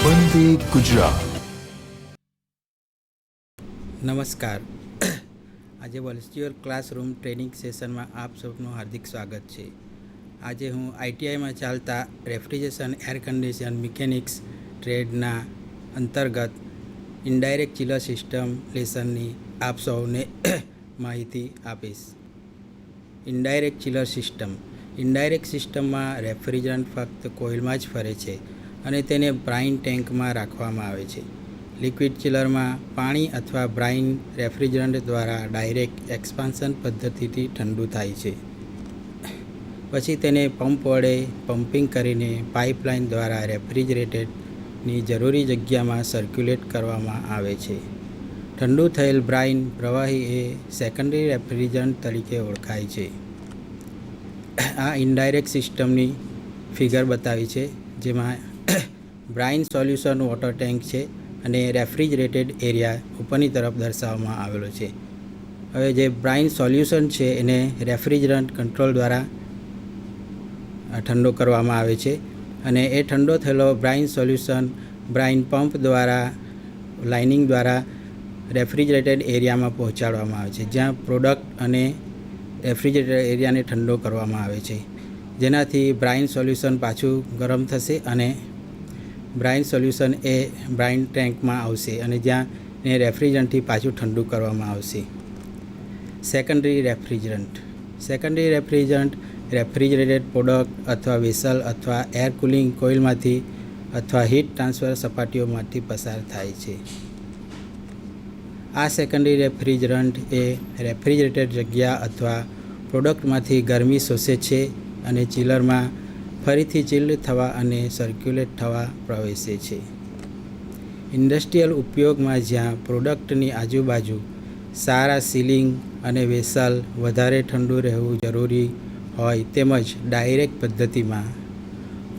વંદે ગુજરાત. નમસ્કાર. આજે virtual classroom training સેશનમાં આપ સૌનું હાર્દિક સ્વાગત છે. આજે હું આઈટીઆઈમાં ચાલતા રેફ્રિજરેશન એર કન્ડિશન મિકેનિક્સ ટ્રેડના અંતર્ગત ઇનડાયરેક્ટ ચિલર સિસ્ટમ લેસનની આપ સૌને માહિતી આપીશ. Indirect chiller system. ઇનડાયરેક્ટ સિસ્ટમમાં રેફ્રિજરન્ટ ફક્ત કોઇલમાં જ ફરે છે અને તેને બ્રાઇન ટેન્કમાં રાખવામાં આવે છે. લિક્વિડ ચિલરમાં પાણી અથવા બ્રાઇન રેફ્રિજરન્ટ દ્વારા ડાયરેક્ટ એક્સપાન્શન પદ્ધતિથી ઠંડુ થાય છે. પછી તેને પંપ વડે પમ્પિંગ કરીને પાઇપલાઇન દ્વારા રેફ્રિજરેટરની જરૂરી જગ્યામાં સર્ક્યુલેટ કરવામાં આવે છે. ઠંડુ થયેલ બ્રાઇન પ્રવાહી એ સેકન્ડરી રેફ્રિજરન્ટ તરીકે ઓળખાય છે. આ ઇનડાયરેક્ટ સિસ્ટમની ફિગર બતાવી છે, જેમાં બ્રાઇન સોલ્યુશન વોટર ટેન્ક છે અને રેફ્રિજરેટેડ એરિયા ઉપરની તરફ દર્શાવવામાં આવેલો છે. હવે જે બ્રાઇન સોલ્યુશન છે એને રેફ્રિજરન્ટ કંટ્રોલ દ્વારા ઠંડો કરવામાં આવે છે અને એ ઠંડો થયેલો બ્રાઇન સોલ્યુશન બ્રાઇન પંપ દ્વારા લાઇનિંગ દ્વારા રેફ્રિજરેટેડ એરિયામાં પહોંચાડવામાં આવે છે, જ્યાં પ્રોડક્ટ અને રેફ્રિજરેટેડ એરિયાને ઠંડો કરવામાં આવે છે, જેનાથી બ્રાઇન સોલ્યુશન પાછું ગરમ થશે અને બ્રાઇન સોલ્યુશન એ બ્રાઇન ટેન્કમાં આવશે અને જ્યાં એને રેફ્રિજરન્ટથી પાછું ઠંડુ કરવામાં આવશે. Secondary refrigerant. Secondary refrigerant refrigerated product અથવા વેસલ અથવા એર કુલિંગ કોઇલમાંથી અથવા હીટ ટ્રાન્સફર સપાટીઓમાંથી પસાર થાય છે. આ સેકન્ડરી રેફ્રિજરન્ટ એ રેફ્રિજરેટેડ જગ્યા અથવા પ્રોડક્ટમાંથી ગરમી શોષે છે અને ચિલરમાં ફરીથી ચિલ્ડ થવા અને સર્ક્યુલેટ થવા પ્રવેશે છે. ઇન્ડસ્ટ્રીયલ ઉપયોગમાં જ્યાં પ્રોડક્ટની આજુબાજુ સારા સીલિંગ અને વેસલ વધારે ઠંડુ રહેવું જરૂરી હોય, તેમજ ડાયરેક્ટ પદ્ધતિમાં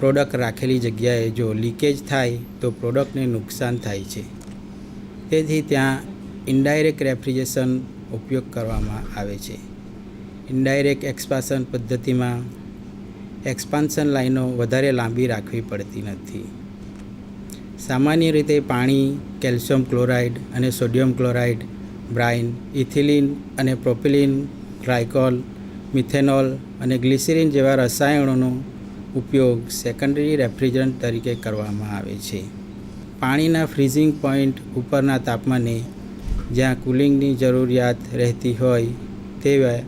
પ્રોડક્ટ રાખેલી જગ્યાએ જો લીકેજ થાય તો પ્રોડક્ટને નુકસાન થાય છે. તેથી ત્યાં ઇનડાયરેક્ટ રેફ્રિજરેશન ઉપયોગ કરવામાં આવે છે. ઇનડાયરેક્ટ એક્સપાન્શન પદ્ધતિમાં એક્સપાન્શન લાઈનો વધારે લાંબી રાખવી પડતી નથી. સામાન્ય રીતે પાણી, કેલ્શિયમ ક્લોરાઇડ અને સોડિયમ ક્લોરાઇડ, બ્રાઇન, ઇથિલિન અને પ્રોપિલિન, ગ્લાયકોલ, મિથેનોલ અને ગ્લિસરીન જેવા રસાયણોનો ઉપયોગ સેકન્ડરી રેફ્રિજરન્ટ તરીકે કરવામાં આવે છે. પાણીના ફ્રીઝિંગ પોઈન્ટ ઉપરના તાપમાને જ્યાં કુલિંગની જરૂરિયાત રહેતી હોય તેવા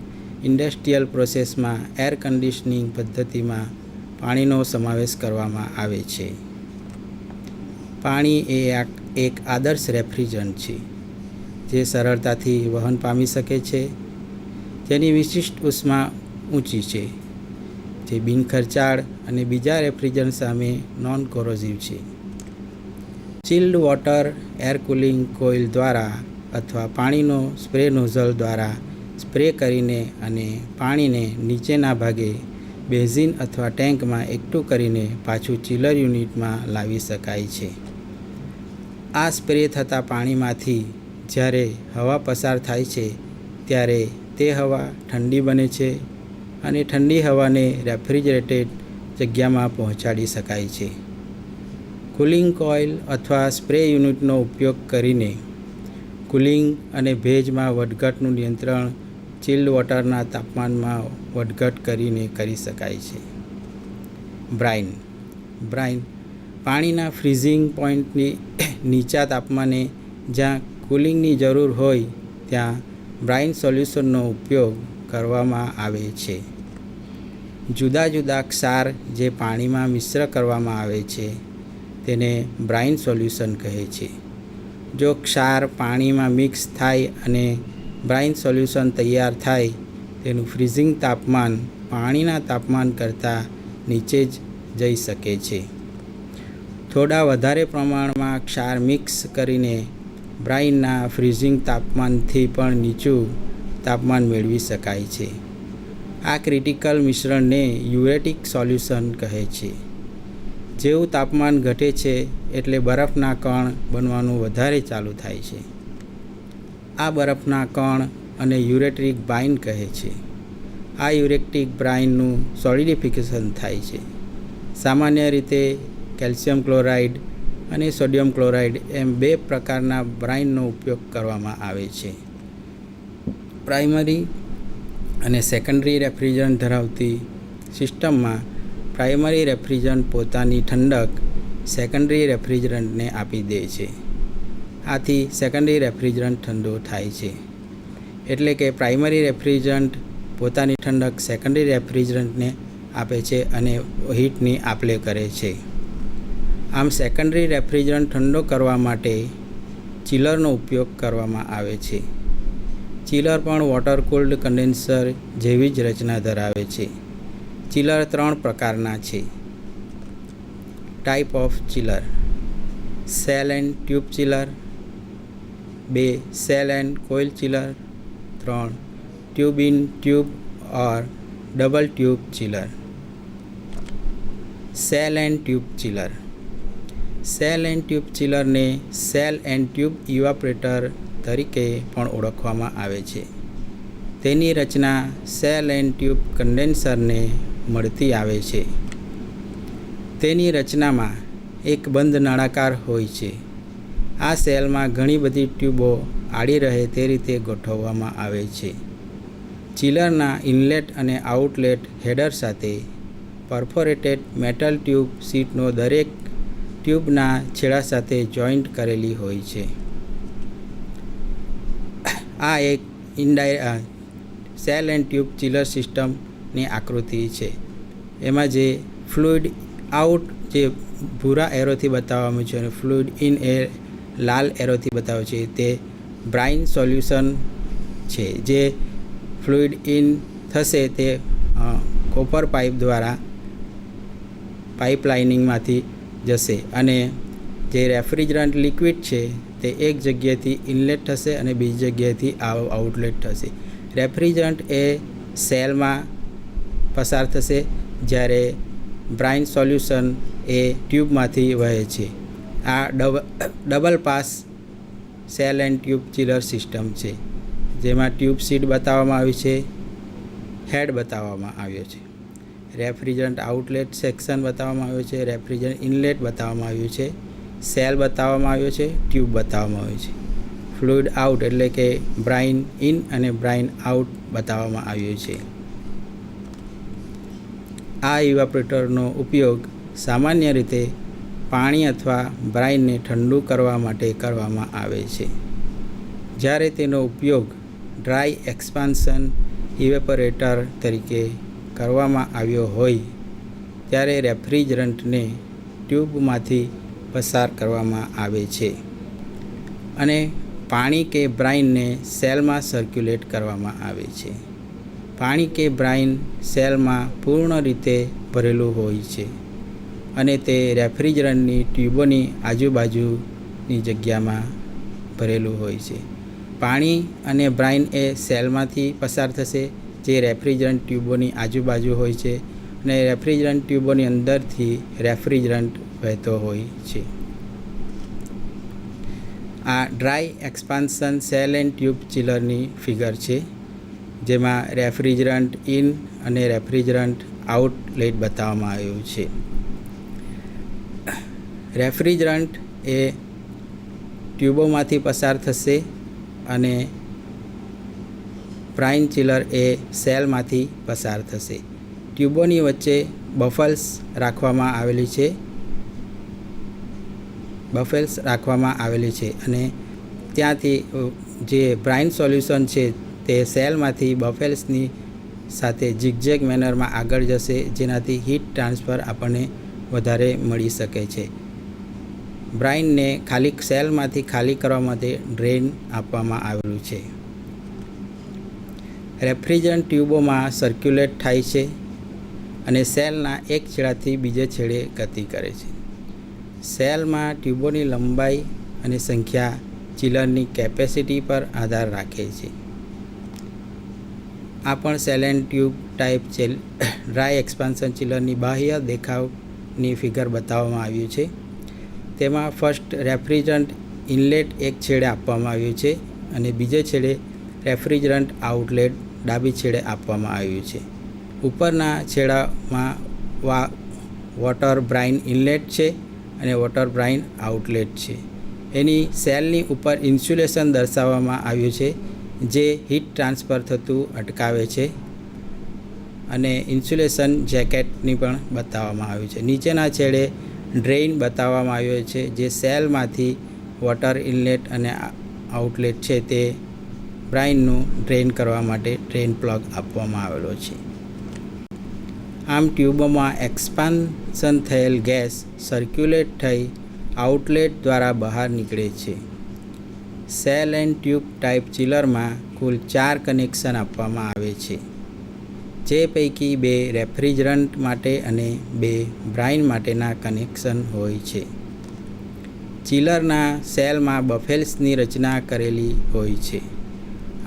ઇન્ડસ્ટ્રીયલ પ્રોસેસમાં એર કન્ડિશનિંગ પદ્ધતિમાં પાણીનો સમાવેશ કરવામાં આવે છે. પાણી એ એક આદર્શ રેફ્રિજરન્ટ છે જે સરળતાથી વહન પામી શકે છે, જેની વિશિષ્ટ ઉષ્મા ઊંચી છે, જે બિનખર્ચાળ અને બીજા રેફ્રિજરન્ટ સામે નોન કોરોઝિવ છે. Chilled water air cooling coil દ્વારા અથવા પાણીનો સ્પ્રે નોઝલ દ્વારા સ્પ્રે કરીને અને પાણીને નીચેના ભાગે બેઝિન અથવા ટેન્કમાં એકઠું કરીને પાછું ચિલર યુનિટમાં લાવી શકાય છે. આ સ્પ્રે થતા પાણીમાંથી જ્યારે હવા પસાર થાય છે ત્યારે તે હવા ઠંડી બને છે અને ઠંડી હવાને રેફ્રિજરેટેડ જગ્યામાં પહોંચાડી શકાય છે. કુલિંગ કોઇલ અથવા સ્પ્રે યુનિટનો ઉપયોગ કરીને કુલિંગ અને ભેજમાં વધઘટનું નિયંત્રણ ચિલ્ડ વોટરના તાપમાનમાં વધઘટ કરીને કરી શકાય છે. બ્રાઇન. બ્રાઇન પાણીના ફ્રીઝિંગ પોઈન્ટની નીચા તાપમાને જ્યાં કુલિંગની જરૂર હોય ત્યાં બ્રાઇન સોલ્યુશનનો ઉપયોગ કરવામાં આવે છે. જુદા જુદા ક્ષાર જે પાણીમાં મિશ્ર કરવામાં આવે છે તેને બ્રાઇન સોલ્યુશન કહે છે. જો ક્ષાર પાણીમાં મિક્સ થાય અને બ્રાઇન સોલ્યુશન તૈયાર થાય, તેનું ફ્રીઝિંગ તાપમાન પાણીના તાપમાન કરતાં નીચે જ જઈ શકે છે. થોડા વધારે પ્રમાણમાં ક્ષાર મિક્સ કરીને બ્રાઇનના ફ્રીઝિંગ તાપમાનથી પણ નીચું તાપમાન મેળવી શકાય છે. આ ક્રિટિકલ મિશ્રણને યુરેટિક સોલ્યુશન કહે છે. જેવું તાપમાન ઘટે છે એટલે બરફના કણ બનવાનું વધારે ચાલુ થાય છે. આ બરફના કણ અને યુરેટિક બ્રાઇન કહે છે. આ યુરેટિક બ્રાઇનનું સોલિડિફિકેશન થાય છે. સામાન્ય રીતે કેલ્શિયમ ક્લોરાઇડ અને સોડિયમ ક્લોરાઇડ એમ 2 પ્રકારના બ્રાઇનનો ઉપયોગ કરવામાં આવે છે. પ્રાઇમરી અને સેકન્ડરી રેફ્રિજરન્ટ ધરાવતી સિસ્ટમમાં પ્રાઇમરી રેફ્રિજરન્ટ પોતાની ઠંડક સેકન્ડરી રેફ્રિજરન્ટને આપી દે છે. આથી સેકન્ડરી રેફ્રિજરન્ટ ઠંડો થાય છે. એટલે કે પ્રાઇમરી રેફ્રિજરન્ટ પોતાની ઠંડક સેકન્ડરી રેફ્રિજરન્ટને આપે છે અને હીટની આપ-લે કરે છે. આમ સેકન્ડરી રેફ્રિજરન્ટ ઠંડો કરવા માટે ચિલરનો ઉપયોગ કરવામાં આવે છે. ચિલર પણ વોટર કૂલ્ડ કન્ડેન્સર જેવી જ રચના ધરાવે છે. ચિલર 3 પ્રકારના છે. Type of chiller: shell and tube chiller, 2 shell and coil chiller, 3 tube in tube or double tube chiller. Shell and tube chiller: shell and tube ચિલરને સેલ એન્ડ ટ્યુબ ઇવાપોરેટર તરીકે પણ ઓળખવામાં આવે છે. તેની રચના સેલ એન્ડ ટ્યુબ કન્ડેન્સરને મળતી આવે છે. તેની રચનામાં એક બંધ નળાકાર હોય છે. આ સેલમાં ઘણી બધી ટ્યુબો આડી રહે તે રીતે ગોઠવવામાં આવે છે. ચિલરના ઇનલેટ અને આઉટલેટ હેડર સાથે પરફોરેટેડ મેટલ ટ્યુબ સીટનો દરેક ટ્યુબના છેડા સાથે જોઈન્ટ કરેલી હોય છે. આ એક સેલ એન્ડ ટ્યુબ ચિલર સિસ્ટમની આકૃતિ છે. એમાં જે ફ્લુઇડ આઉટ જે ભૂરા એરોથી બતાવવામાં છે અને ફ્લુઇડ ઇન એ લાલ એરોથી બતાવે છે તે બ્રાઇન સોલ્યુશન છે. જે ફ્લુઇડ ઇન થશે તે કોપર પાઇપ દ્વારા પાઇપલાઇનિંગમાંથી જશે અને જે રેફ્રિજરન્ટ લિક્વિડ છે તે એક જગ્યાએથી ઇનલેટ થશે અને બીજી જગ્યાએથી આઉટલેટ થશે. રેફ્રિજરન્ટ એ સેલમાં પસાર થશે જ્યારે બ્રાઇન સોલ્યુશન એ ટ્યુબમાંથી વહે છે. આ double pass cell and tube chiller system છે, જેમાં ટ્યુબ સીટ બતાવવામાં આવી છે, હેડ બતાવવામાં આવ્યો છે, રેફ્રિજરન્ટ આઉટલેટ સેક્શન બતાવવામાં આવ્યો છે, રેફ્રિજરન્ટ ઇનલેટ બતાવવામાં આવ્યું છે, સેલ બતાવવામાં આવ્યો છે, ટ્યુબ બતાવવામાં આવ્યું છે, ફ્લુઇડ આઉટ એટલે કે બ્રાઇન ઇન અને બ્રાઇન આઉટ બતાવવામાં આવ્યું છે. આ ઇવાપોરેટરનો ઉપયોગ સામાન્ય રીતે પાણી અથવા બ્રાઇનને ઠંડુ કરવા માટે કરવામાં આવે છે. જ્યારે તેનો ઉપયોગ ડ્રાય એક્સપાન્શન ઇવેપોરેટર તરીકે કરવામાં આવ્યો હોય ત્યારે રેફ્રિજરન્ટને ટ્યુબમાંથી પસાર કરવામાં આવે છે અને પાણી કે બ્રાઇનને સેલમાં સર્ક્યુલેટ કરવામાં આવે છે. પાણી કે બ્રાઇન સેલમાં પૂર્ણ રીતે ભરેલું હોય છે અને તે રેફ્રિજરન્ટની ટ્યુબોની આજુબાજુની જગ્યામાં ભરેલું હોય છે. પાણી અને બ્રાઇન એ સેલમાંથી પસાર થશે જે રેફ્રિજરન્ટ ટ્યુબોની આજુબાજુ હોય છે અને રેફ્રિજરન્ટ ટ્યુબોની અંદરથી રેફ્રિજરન્ટ વહેતો હોય છે. આ dry expansion shell and tube ચિલરની ફિગર છે, જેમાં રેફ્રિજરન્ટ ઇન અને રેફ્રિજરન્ટ આઉટલેટ બતાવવામાં આવ્યું છે. રેફ્રિજરન્ટ એ ટ્યુબોમાંથી પસાર થશે અને બ્રાઇન ચિલર એ સેલમાંથી પસાર થશે. ટ્યુબોની વચ્ચે બફલ્સ રાખવામાં આવેલી છે અને ત્યાંથી જે બ્રાઇન સોલ્યુશન છે તે સેલમાંથી બફેલ્સની સાથે ઝિગઝેગ મેનરમાં આગળ જશે, જેનાથી હીટ ટ્રાન્સફર આપણને વધારે મળી શકે છે. બ્રાઇનને સેલમાંથી ખાલી કરવા માટે ડ્રેન આપવામાં આવેલું છે. રેફ્રિજરન્ટ ટ્યુબોમાં સર્ક્યુલેટ થાય છે અને સેલના એક છેડાથી બીજે છેડે ગતિ કરે છે. સેલમાં ટ્યુબોની લંબાઈ અને સંખ્યા ચિલરની કેપેસિટી પર આધાર રાખે છે. આ પણ shell and tube type dry expansion ચિલરની બાહ્ય દેખાવની ફિગર બતાવવામાં આવ્યું છે. તેમાં ફર્સ્ટ રેફ્રિજરન્ટ ઇનલેટ એક છેડે આપવામાં આવ્યું છે અને બીજે છેડે રેફ્રિજરન્ટ આઉટલેટ ડાબી છેડે આપવામાં આવ્યું છે. ઉપરના છેડામાં વોટર બ્રાઇન ઇનલેટ છે અને વોટર બ્રાઇન આઉટલેટ છે. એની સેલની ઉપર ઇન્સ્યુલેશન દર્શાવવામાં આવ્યું છે, જે હીટ ટ્રાન્સફર થતું અટકાવે છે, અને ઇન્સ્યુલેશન જેકેટની પણ બતાવવામાં આવ્યું છે. નીચેના છેડે ડ્રેઇન બતાવવામાં આવ્યો છે, જે સેલમાંથી વોટર ઇનલેટ અને આઉટલેટ છે તે બ્રાઇનનું ડ્રેઇન કરવા માટે ડ્રેઇન પ્લગ આપવામાં આવેલો છે. આમ ટ્યુબોમાં એક્સપાન્શન થયેલ ગેસ સર્ક્યુલેટ થઈ આઉટલેટ દ્વારા બહાર નીકળે છે. સેલ એન્ડ ટ્યુબ ટાઈપ ચિલરમાં કુલ 4 કનેક્શન આપવામાં આવે છે, જે પૈકી 2 રેફ્રિજરન્ટ માટે અને 2 બ્રાઇન માટેના કનેક્શન હોય છે. ચિલરના સેલમાં બફેલ્સની રચના કરેલી હોય છે.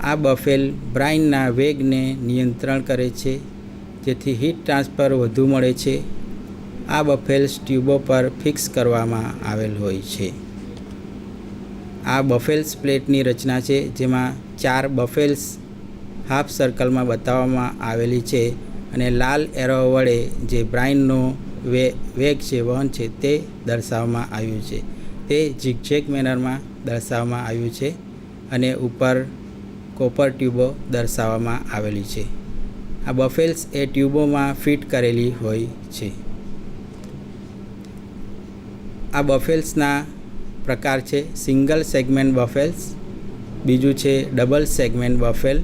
આ બફેલ બ્રાઇનના વેગને નિયંત્રણ કરે છે, જેથી હીટ ટ્રાન્સફર વધુ મળે છે. આ બફેલ્સ ટ્યુબો પર ફિક્સ કરવામાં આવેલ હોય છે. આ બફેલ્સ પ્લેટની રચના છે, જેમાં 4 બફેલ્સ હાફ સર્કલમાં બતાવવામાં આવેલી છે, અને લાલ એરો વડે જે બ્રાઇનનો વેગ છે, વહન છે, તે દર્શાવવામાં આવ્યું છે. તે ઝિગઝેગ મેનરમાં દર્શાવવામાં આવ્યું છે, અને ઉપર કોપર ટ્યુબો દર્શાવવામાં આવેલી છે. આ બફેલ્સ એ ટ્યુબોમાં ફિટ કરેલી હોય છે. આ બફેલ્સના પ્રકાર છે સિંગલ સેગમેન્ટ બફેલ્સ, બીજું છે ડબલ સેગમેન્ટ બફેલ,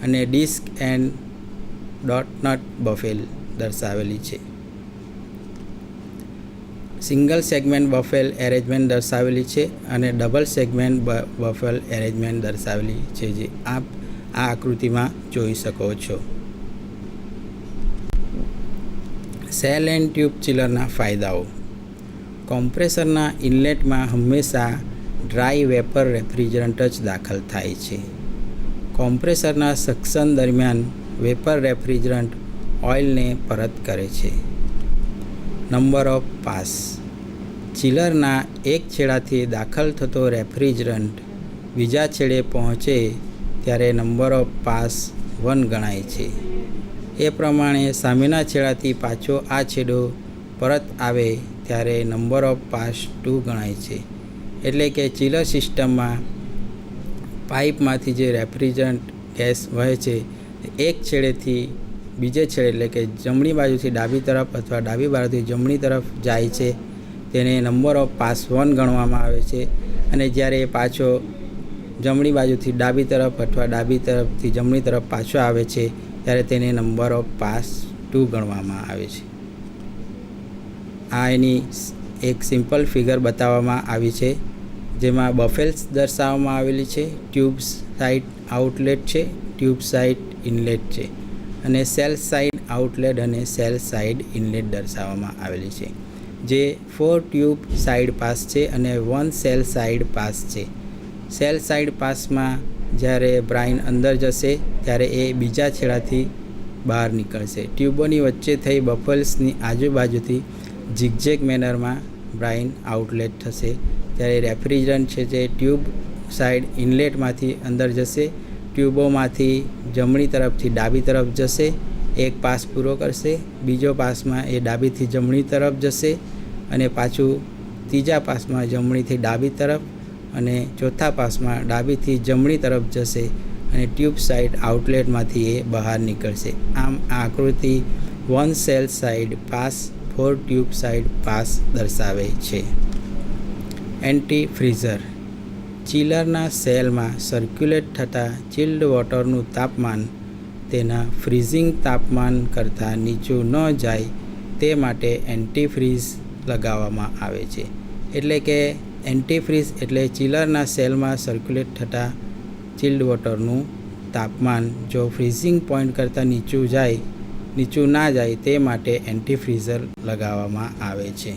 અને ડિસ્ક એન્ડ ડોટનટ બફેલ દર્શાવેલી છે. સિંગલ સેગમેન્ટ બફેલ એરેન્જમેન્ટ દર્શાવેલી છે, અને ડબલ સેગમેન્ટ બફેલ એરેન્જમેન્ટ દર્શાવેલી છે, જે આપ આ આકૃતિમાં જોઈ શકો છો. સેલ એન્ડ ટ્યુબ ચિલરના ફાયદાઓ. કોમ્પ્રેસરના ઇનલેટમાં હંમેશા ડ્રાય વેપર રેફ્રિજરન્ટ જ દાખલ થાય છે. કોમ્પ્રેસરના સક્શન દરમિયાન વેપર રેફ્રિજરન્ટ ઓઇલને પરત કરે છે. Number of pass. ચિલરના એક છેડાથી દાખલ થતો રેફ્રિજરન્ટ બીજા છેડે પહોંચે ત્યારે નંબર ઓફ પાસ 1 ગણાય છે. એ પ્રમાણે સામેના છેડાથી પાછો આ છેડો પરત આવે ત્યારે નંબર ઓફ પાસ 2 ગણાય છે. એટલે કે ચિલર સિસ્ટમમાં પાઇપમાંથી જે રેફ્રિજરન્ટ ગેસ વહે છે, એક છેડેથી બીજે છેડે, એટલે કે જમણી બાજુથી ડાબી તરફ અથવા ડાબી બાજુથી જમણી તરફ જાય છે, તેને નંબર ઓફ પાસ 1 ગણવામાં આવે છે. અને જ્યારે પાછો જમણી બાજુથી ડાબી તરફ અથવા ડાબી તરફથી જમણી તરફ પાછો આવે છે, ત્યારે તેને નંબર ઓફ પાસ 2 ગણવામાં આવે છે. આ એની એક સિમ્પલ ફિગર બતાવવામાં આવી છે, જેમાં બફેલ્સ દર્શાવવામાં આવેલી છે, ટ્યુબ સાઇડ આઉટલેટ છે, ટ્યુબ સાઇડ ઇનલેટ છે, અને સેલ સાઇડ આઉટલેટ અને સેલ સાઇડ ઇનલેટ દર્શાવવામાં આવેલી છે, જે 4 ટ્યુબ સાઇડ પાસ છે અને 1 સેલ સાઇડ પાસ છે. સેલ સાઇડ પાસમાં જ્યારે બ્રાઇન અંદર જશે ત્યારે એ બીજા છેડાથી બહાર નીકળશે. ટ્યુબોની વચ્ચે થઈ બફેલ્સની આજુબાજુથી ઝિગઝેગ મેનરમાં બ્રાઇન આઉટલેટ થશે. ત્યારે રેફ્રિજરન્ટ છે જે ટ્યુબ સાઇડ ઇનલેટમાંથી અંદર જશે, ટ્યુબોમાંથી જમણી તરફથી ડાબી તરફ જશે, એક પાસ પૂરો કરશે, બીજો પાસમાં એ ડાબીથી જમણી તરફ જશે, અને પાછું ત્રીજા પાસમાં જમણીથી ડાબી તરફ, અને ચોથા પાસમાં ડાબીથી જમણી તરફ જશે, અને ટ્યુબ સાઇડ આઉટલેટમાંથી એ બહાર નીકળશે. આમ આ આકૃતિ 1 cell side pass 4 tube side pass દર્શાવે છે. Anti freezer. ચિલરના સેલમાં સર્ક્યુલેટ થતા ચિલ્ડ વોટરનું તાપમાન તેના ફ્રીઝિંગ તાપમાન કરતાં નીચું ન જાય તે માટે એન્ટીફ્રીઝ લગાવવામાં આવે છે. એટલે કે એન્ટીફ્રીઝ એટલે ચિલરના સેલમાં સર્ક્યુલેટ થતા ચિલ્ડ વોટરનું તાપમાન જો ફ્રીઝિંગ પોઈન્ટ કરતાં નીચું ના જાય તે માટે એન્ટીફ્રીઝર લગાવવામાં આવે છે.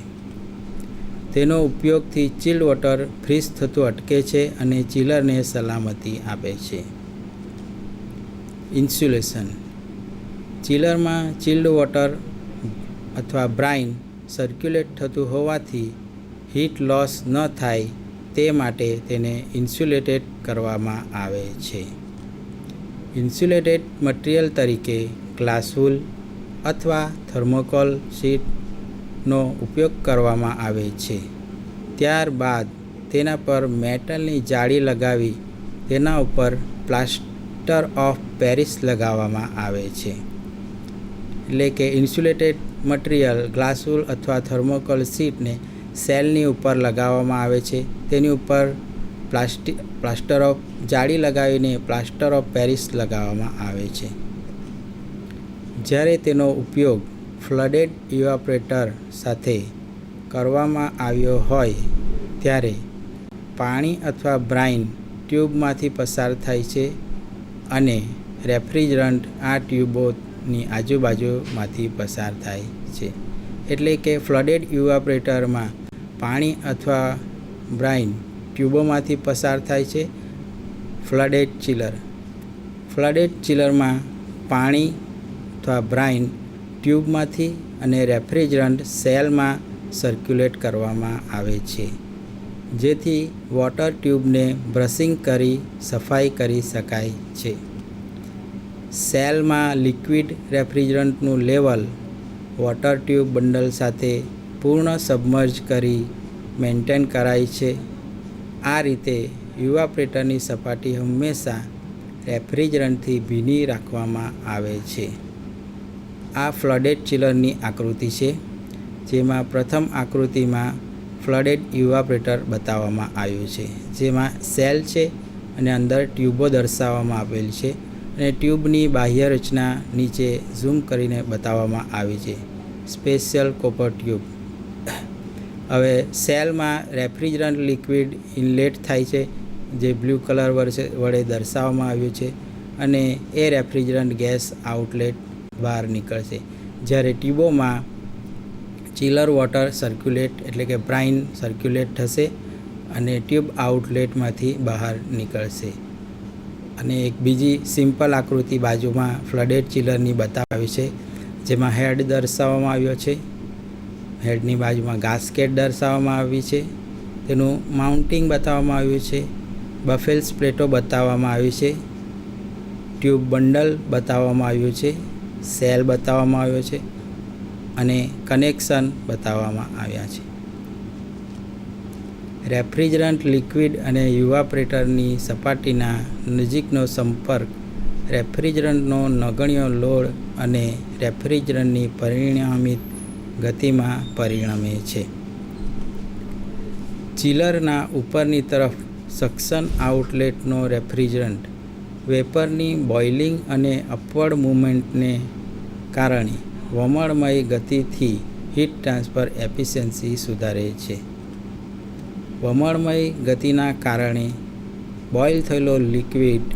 તેનો ઉપયોગથી ચિલ્ડ વોટર ફ્રીઝ થતું અટકે છે અને ચિલરને સલામતી આપે છે. ઇન્સ્યુલેશન. ચિલરમાં ચિલ્ડ વોટર અથવા બ્રાઇન સર્ક્યુલેટ થતું હોવાથી હીટ લોસ ન થાય તે માટે તેને ઇન્સ્યુલેટેડ કરવામાં આવે છે. ઇન્સ્યુલેટેડ મટીરિયલ તરીકે ગ્લાસ વૂલ અથવા થર્મોકોલ શીટ, નો ઉપયોગ કરવામાં આવે છે. ત્યારબાદ તેના પર મેટલની જાળી લગાવી તેના ઉપર પ્લાસ્ટર ઓફ પેરિસ લગાવવામાં આવે છે. એટલે કે ઇન્સ્યુલેટેડ મટીરિયલ ગ્લાસ વૂલ અથવા થર્મોકોલ શીટને સેલની ઉપર લગાવવામાં આવે છે. તેની ઉપર પ્લાસ્ટર ઓફ જાળી લગાવીને પ્લાસ્ટર ઓફ પેરિસ લગાવવામાં આવે છે. જ્યારે તેનો ઉપયોગ ફ્લડેડ ઇવાપોરેટર સાથે કરવામાં આવ્યો હોય ત્યારે પાણી અથવા બ્રાઇન ટ્યુબમાંથી પસાર થાય છે અને રેફ્રિજરન્ટ આ ટ્યુબોની આજુબાજુમાંથી પસાર થાય છે. એટલે કે ફ્લડેડ ઇવાપોરેટરમાં પાણી અથવા બ્રાઇન ટ્યુબોમાંથી પસાર થાય છે. ફ્લડેડ ચિલરમાં પાણી અથવા બ્રાઇન ટ્યુબમાંથી અને રેફ્રિજરન્ટ સેલમાં સર્ક્યુલેટ કરવામાં આવે છે, જેથી વોટર ટ્યુબને બ્રશિંગ કરી સફાઈ કરી શકાય છે. સેલમાં લિક્વિડ રેફ્રિજરન્ટનું લેવલ વોટર ટ્યુબ બંડલ સાથે પૂર્ણ સબમર્જ કરી મેન્ટેન કરાય છે. આ રીતે ઇવાપોરેટરની સપાટી હંમેશા રેફ્રિજરન્ટથી ભીની રાખવામાં આવે છે. આ ફ્લડેડ ચિલરની આકૃતિ છે, જેમાં પ્રથમ આકૃતિમાં ફ્લડેડ ઇવાપોરેટર બતાવવામાં આવ્યું છે, જેમાં સેલ છે અને અંદર ટ્યુબો દર્શાવવામાં આવેલ છે અને ટ્યુબની બાહ્ય રચના નીચે ઝૂમ કરીને બતાવવામાં આવી છે. Special copper tube. હવે સેલમાં રેફ્રિજરન્ટ લિક્વિડ ઇનલેટ થાય છે, જે બ્લુ કલર વડે દર્શાવવામાં આવ્યું છે, અને એ રેફ્રિજરન્ટ ગેસ આઉટલેટ બહાર નીકળશે. જ્યારે ટ્યુબોમાં ચિલર વોટર સર્ક્યુલેટ એટલે કે બ્રાઇન સર્ક્યુલેટ થશે અને ટ્યુબ આઉટલેટમાંથી બહાર નીકળશે. અને એક બીજી સિમ્પલ આકૃતિ બાજુમાં ફ્લડેડ ચિલરની બતાવી છે, જેમાં હેડ દર્શાવવામાં આવ્યો છે. હેડની બાજુમાં ગાસ્કેટ દર્શાવવામાં આવી છે, તેનું માઉન્ટિંગ બતાવવામાં આવ્યું છે, બફેલ્સ પ્લેટો બતાવવામાં આવી છે, ટ્યુબ બંડલ બતાવવામાં આવ્યું છે, સેલ બતાવવામાં આવ્યો છે અને કનેક્શન બતાવવામાં આવ્યા છે. રેફ્રિજરન્ટ લિક્વિડ અને ઇવાપોરેટરની સપાટીના નજીકનો સંપર્ક રેફ્રિજરન્ટનો નગણ્ય લોડ અને રેફ્રિજરન્ટની પરિણામિત ગતિમાં પરિણમે છે. ચિલરના ઉપરની તરફ સક્શન આઉટલેટનો રેફ્રિજરન્ટ વેપરની બોઇલિંગ અને અપવર્ડ મૂવમેન્ટને કારણે વમળમય ગતિથી હીટ ટ્રાન્સફર એફિશિયન્સી સુધારે છે. વમળમય ગતિના કારણે બોઇલ થયેલો લિક્વિડ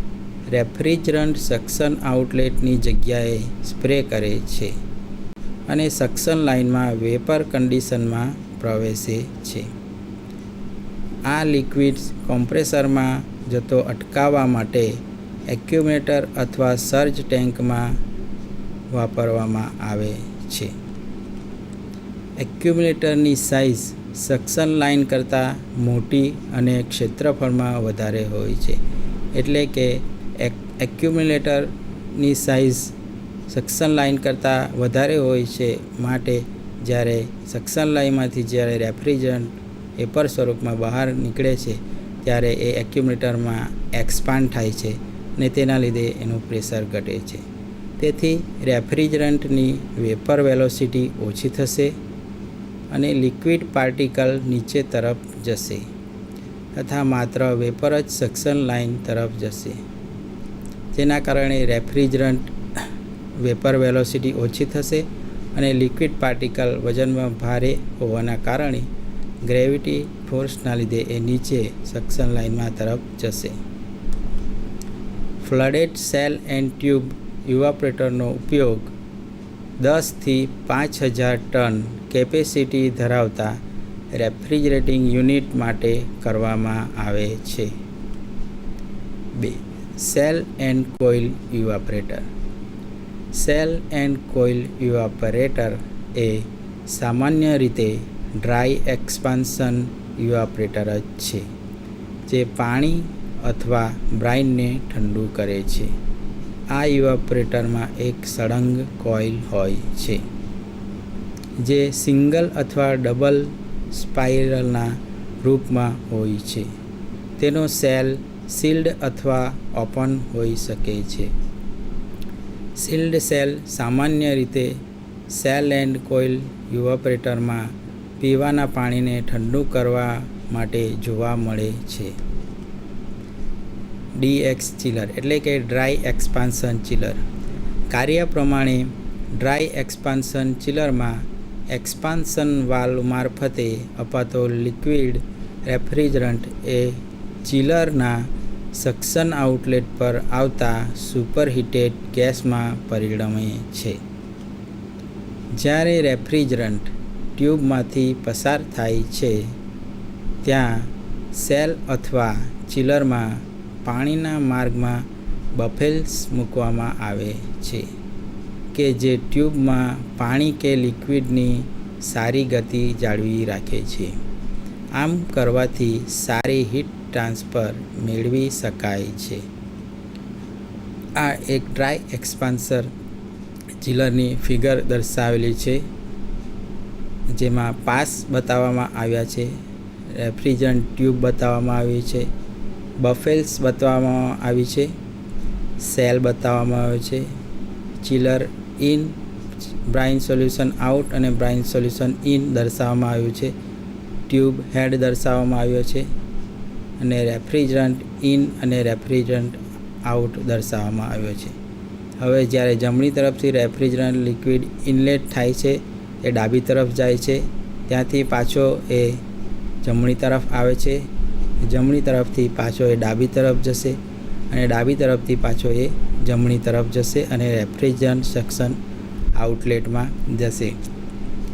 રેફ્રિજરન્ટ સક્શન આઉટલેટની જગ્યાએ સ્પ્રે કરે છે અને સક્શન લાઇનમાં વેપર કન્ડિશનમાં પ્રવેશે છે. આ લિક્વિડ કોમ્પ્રેસરમાં જતો અટકાવવા માટે એક્યુમ્યુલેટર અથવા સર્જ ટેન્કમાં વાપરવામાં આવે છે. એક્યુમ્યુલેટરની સાઇઝ સક્શન લાઇન કરતાં મોટી અને ક્ષેત્રફળમાં વધારે હોય છે. એટલે કે એક્યુમ્યુલેટરની સાઇઝ સક્શન લાઇન કરતાં વધારે હોય છે, માટે જ્યારે સક્શન લાઇનમાંથી જ્યારે રેફ્રિજરન્ટ વેપર સ્વરૂપમાં બહાર નીકળે છે ત્યારે એ એક્યુમ્યુલેટરમાં એક્સપાન્ડ થાય છે અને તેના લીધે એનું પ્રેશર ઘટે છે. તેથી રેફ્રિજરન્ટની વેપર વેલોસિટી ઓછી થશે અને લિક્વિડ પાર્ટિકલ નીચે તરફ જશે તથા માત્ર વેપર જ સક્શન લાઇન તરફ જશે. જેના કારણે રેફ્રિજરન્ટ વેપર વેલોસિટી ઓછી થશે અને લિક્વિડ પાર્ટિકલ વજનમાં ભારે હોવાના કારણે ગ્રેવિટી ફોર્સના લીધે એ નીચે સક્શન લાઇનમાં તરફ જશે. ફ્લડેડ સેલ એન્ડ ટ્યુબ ઇવાપોરેટરનો ઉપયોગ 10 થી 5000 ટન કેપેસિટી ધરાવતા રેફ્રિજરેટિંગ યુનિટ માટે કરવામાં આવે છે. 2. Shell and coil evaporator. Shell and coil evaporator એ સામાન્ય રીતે ડ્રાય એક્સપાન્શન ઇવાપોરેટર જ છે, જે પાણી અથવા બ્રાઇનને ઠંડુ કરે છે. આ ઇવાપોરેટરમાં એક સળંગ કોઇલ હોય છે. જે સિંગલ અથવા ડબલ સ્પાઇરલના રૂપમાં હોય છે. તેનો સેલ સીલ્ડ અથવા ઓપન હોઈ શકે છે. સીલ્ડ સેલ સામાન્ય રીતે સેલ એન્ડ કોઇલ ઇવાપોરેટરમાં પીવાના પાણીને ઠંડુ કરવા માટે જોવા મળે છે. DX ચિલર એટલે કે ડ્રાય એક્સપાન્શન ચિલર. કાર્ય પ્રમાણે ડ્રાય એક્સપાન્શન ચિલરમાં એક્સપાન્શન વાલ્વ મારફતે અપાતો લિક્વિડ રેફ્રિજરન્ટ એ ચિલરના સક્શન આઉટલેટ પર આવતા સુપરહીટેડ ગેસમાં પરિણમે છે. જ્યારે રેફ્રિજરન્ટ ટ્યુબમાંથી પસાર થાય છે, ત્યાં સેલ અથવા ચિલરમાં પાણીના માર્ગમાં બફેલ્સ મૂકવામાં આવે છે કે જે ટ્યુબમાં પાણી કે લિક્વિડની સારી ગતિ જાળવી રાખે છે. આમ કરવાથી સારી હીટ ટ્રાન્સફર મેળવી શકાય છે. આ એક ડ્રાય એક્સપાન્સર ચિલરની ફિગર દર્શાવેલી છે, જેમાં પાસ બતાવવામાં આવ્યા છે, રેફ્રિજરન્ટ ટ્યુબ બતાવવામાં આવી છે, બફેલ્સ બતાવવામાં આવી છે, સેલ બતાવવામાં આવે છે, chiller in, brine solution out અને બ્રાઇન સોલ્યુશન ઇન દર્શાવવામાં આવ્યું છે, ટ્યુબ હેડ દર્શાવવામાં આવ્યો છે અને રેફ્રિજરન્ટ ઇન અને રેફ્રિજરન્ટ આઉટ દર્શાવવામાં આવ્યો છે. હવે જ્યારે જમણી તરફથી રેફ્રિજરન્ટ લિક્વિડ ઇનલેટ થાય છે, એ ડાબી તરફ જાય છે, ત્યાંથી પાછો એ જમણી તરફ આવે છે, જમણી તરફથી પાછો એ ડાબી તરફ જશે અને ડાબી તરફથી પાછો એ જમણી તરફ જશે અને રેફ્રિજરન્ટ સક્શન આઉટલેટમાં જશે.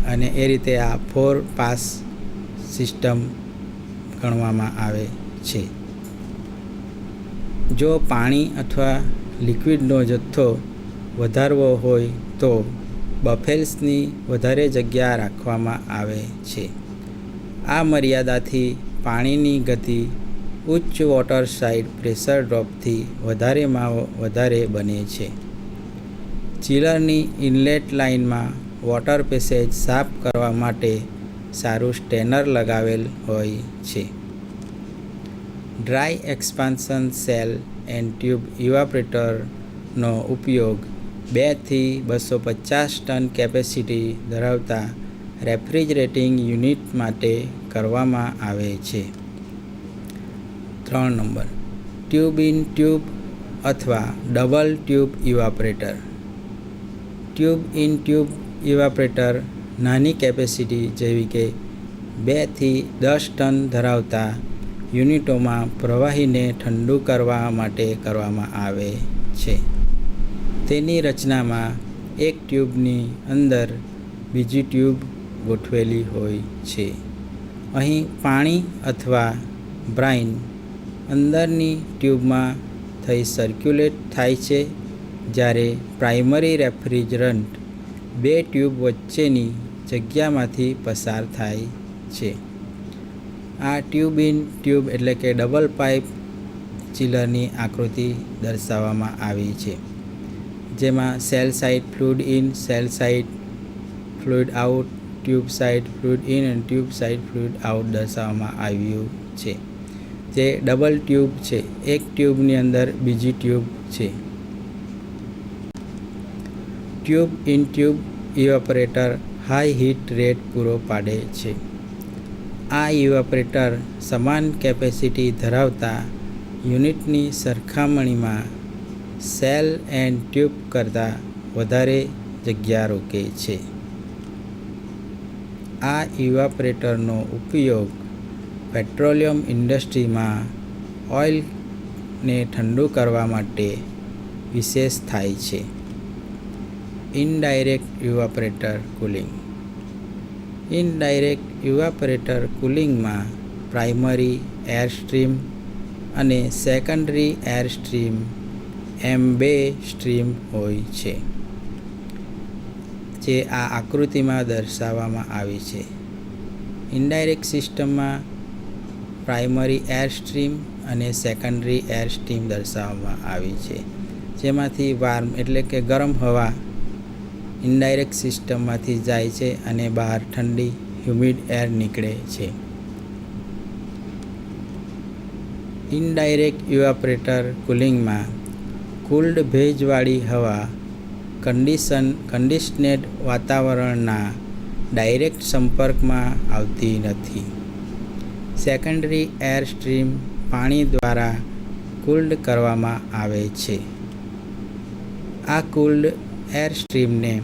અને એ રીતે આ 4 પાસ સિસ્ટમ ગણવામાં આવે છે. જો પાણી અથવા લિક્વિડનો જથ્થો વધારવો હોય તો બફેલ્સની વધારે જગ્યા રાખવામાં આવે છે. આ મર્યાદાથી પાણીની ગતિ ઉચ્ચ વોટર સાઇડ પ્રેશર ડ્રોપથી વધારેમાં વધારે બને છે. ચિલરની ઇનલેટ લાઇનમાં વોટર પેસેજ સાફ કરવા માટે સારું સ્ટેનર લગાવેલ હોય છે. Dry expansion shell and tube ઇવાપોરેટરનો ઉપયોગ 2 થી 250 ટન કેપેસિટી ધરાવતા રેફ્રિજરેટિંગ યુનિટ માટે કરવામાં આવે છે. 3 નંબર, ટ્યુબ ઇન ટ્યુબ અથવા double tube evaporator. Tube in tube evaporator નાની કેપેસિટી જેવી કે 2 થી 10 ટન ધરાવતા યુનિટોમાં પ્રવાહીને ઠંડુ કરવા માટે કરવામાં આવે છે. તેની રચનામાં એક ટ્યુબની અંદર બીજી ટ્યુબ ગોઠવેલી હોય છે. અહીં પાણી અથવા બ્રાઇન અંદરની ટ્યુબમાં થઈ સર્ક્યુલેટ થાય છે, જ્યારે પ્રાઇમરી રેફ્રિજરન્ટ 2 ટ્યુબ વચ્ચેની જગ્યામાંથી પસાર થાય છે. આ ટ્યુબ ઇન ટ્યુબ એટલે કે ડબલ પાઇપ ચિલરની આકૃતિ દર્શાવવામાં આવી છે, જેમાં cell side fluid in, cell side fluid out, tube side fluid in અને ટ્યુબ સાઇડ ફ્લુઇડ આઉટ દર્શાવવામાં આવ્યું છે. જે ડબલ ટ્યુબ છે, એક ટ્યુબની અંદર બીજી ટ્યુબ છે. Tube in tube evaporator high heat rate પૂરો પાડે છે. આ ઇવાપોરેટર સમાન કેપેસિટી ધરાવતા યુનિટની સરખામણીમાં સેલ એન્ડ ટ્યુબ કરતાં વધારે જગ્યા રોકે છે. આ ઇવાપોરેટરનો ઉપયોગ પેટ્રોલિયમ ઇન્ડસ્ટ્રીમાં ઓઇલને ઠંડુ કરવા માટે વિશેષ થાય છે. Indirect evaporator cooling. Indirect evaporator કુલિંગમાં પ્રાઇમરી એર સ્ટ્રીમ અને સેકન્ડરી એર સ્ટ્રીમ એમ 2 સ્ટ્રીમ હોય છે, જે આ આકૃતિમાં દર્શાવવામાં આવી છે. ઇનડાયરેક્ટ સિસ્ટમમાં પ્રાઇમરી એર સ્ટ્રીમ અને સેકન્ડરી એર સ્ટ્રીમ દર્શાવવામાં આવી છે, જેમાંથી વાર્મ એટલે કે ગરમ હવા ઇનડાયરેક્ટ સિસ્ટમમાંથી જાય છે અને બહાર ઠંડી હ્યુમિડ એર નીકળે છે. ઇનડાયરેક્ટ ઇવાપરેટર કુલિંગમાં કુલ્ડ ભેજવાળી હવા કન્ડિશનેડ વાતાવરણના ડાયરેક્ટ સંપર્કમાં આવતી નથી. સેકન્ડરી એર સ્ટ્રીમ પાણી દ્વારા કુલ્ડ કરવામાં આવે છે. આ કુલ્ડ એર સ્ટ્રીમને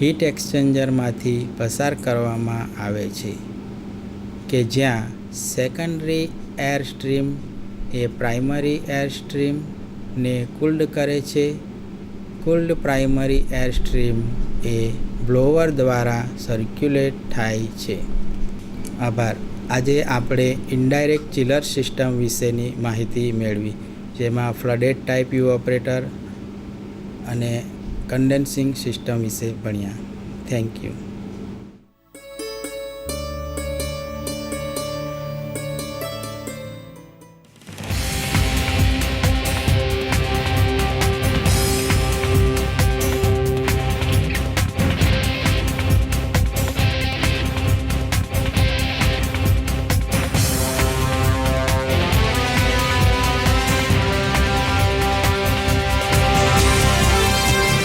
હીટ એક્સચેન્જરમાંથી પસાર કરવામાં આવે છે કે જ્યાં સેકન્ડરી એર સ્ટ્રીમ એ પ્રાઇમરી એર સ્ટ્રીમને કુલ્ડ કરે છે. કુલ્ડ પ્રાઇમરી એર સ્ટ્રીમ એ બ્લોવર દ્વારા સર્ક્યુલેટ થાય છે. આભાર. આજે આપણે ઇનડાયરેક્ટ ચિલર સિસ્ટમ વિશેની માહિતી મેળવી, જેમાં ફ્લડેડ ટાઈપ ઇવાપરેટર અને કન્ડેન્સિંગ સિસ્ટમ વિશે ભણ્યા. Thank you.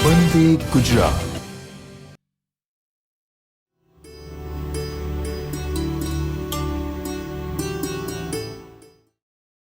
વંદે ગુજરાત.